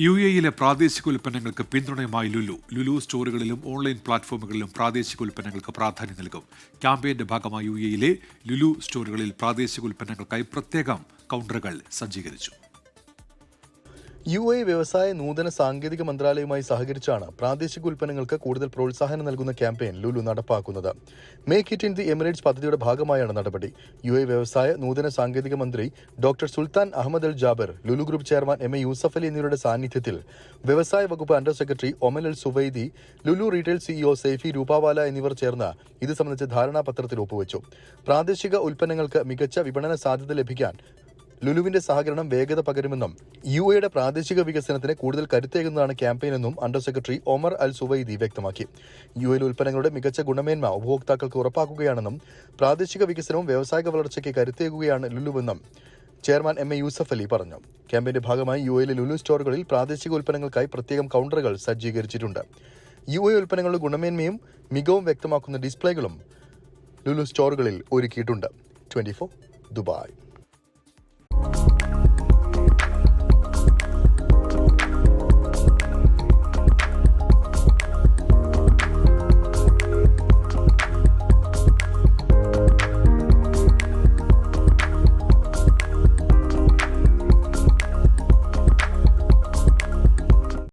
UAE പ്രാദേശിക ഉൽപ്പന്നങ്ങൾക്ക് പിന്തുണയുമായി ലുലു സ്റ്റോറുകളിലും ഓൺലൈൻ പ്ലാറ്റ്ഫോമുകളിലും പ്രാദേശിക ഉൽപ്പന്നങ്ങൾക്ക് പ്രാധാന്യം നൽകും. ക്യാമ്പയിന്റെ ഭാഗമായി UAE ലുലു സ്റ്റോറുകളിൽ പ്രാദേശിക ഉൽപ്പന്നങ്ങൾക്കായി പ്രത്യേകം കൗണ്ടറുകൾ സജ്ജീകരിച്ചു. UAE വ്യവസായ നൂതന സാങ്കേതിക മന്ത്രാലയവുമായി സഹകരിച്ചാണ് പ്രാദേശിക ഉൽപ്പന്നങ്ങൾക്ക് കൂടുതൽ പ്രോത്സാഹനം നൽകുന്ന ക്യാമ്പയിൻ ലുലു നടപ്പാക്കുന്നത്. Make it in the Emirates പദ്ധതിയുടെ ഭാഗമായാണ് നടപടി. UAE വ്യവസായ നൂതന സാങ്കേതിക മന്ത്രി doctor Sultan Ahmed Al Jaber, Lulu group chairman MA Yusuff Ali എന്നിവരുടെ സാന്നിധ്യത്തിൽ വ്യവസായ വകുപ്പ് under secretary Omar Al Suwaidi, Lulu retail CEO Saifee Rupawala എന്നിവർ ചേർന്ന് ഇത് സംബന്ധിച്ച് ധാരണാപത്രത്തിൽ ഒപ്പുവെച്ചു. പ്രാദേശിക ഉൽപ്പന്നങ്ങൾക്ക് മികച്ച വിപണന സാധ്യത ലഭിക്കാൻ ലുലുവിന്റെ സഹകരണം വേഗത പകരുമെന്നും UAEയുടെ പ്രാദേശിക വികസനത്തിന് കൂടുതൽ കരുത്തേകുന്നതാണ് ക്യാമ്പയിനെന്നും അണ്ടർ സെക്രട്ടറി ഒമർ അൽ സുവൈദി വ്യക്തമാക്കി. UAE ഉൽപ്പന്നങ്ങളുടെ മികച്ച ഗുണമേന്മ ഉപഭോക്താക്കൾക്ക് ഉറപ്പാക്കുകയാണെന്നും പ്രാദേശിക വികസനവും വ്യാവസായിക വളർച്ചയ്ക്ക് കരുത്തേകുകയാണ് ലുലുവെന്നും ചെയർമാൻ MA യൂസഫ് അലി പറഞ്ഞു. ക്യാമ്പയിന്റെ ഭാഗമായി UAEയിലെ ലുലു സ്റ്റോറുകളിൽ പ്രാദേശിക ഉൽപ്പന്നങ്ങൾക്കായി പ്രത്യേകം കൗണ്ടറുകൾ സജ്ജീകരിച്ചിട്ടുണ്ട്. UAE ഉൽപ്പന്നങ്ങളുടെ ഗുണമേന്മയും മികവും വ്യക്തമാക്കുന്ന ഡിസ്പ്ലേകളും ലുലു സ്റ്റോറുകളിൽ ഒരുക്കിയിട്ടുണ്ട്. 24 ദുബായ്.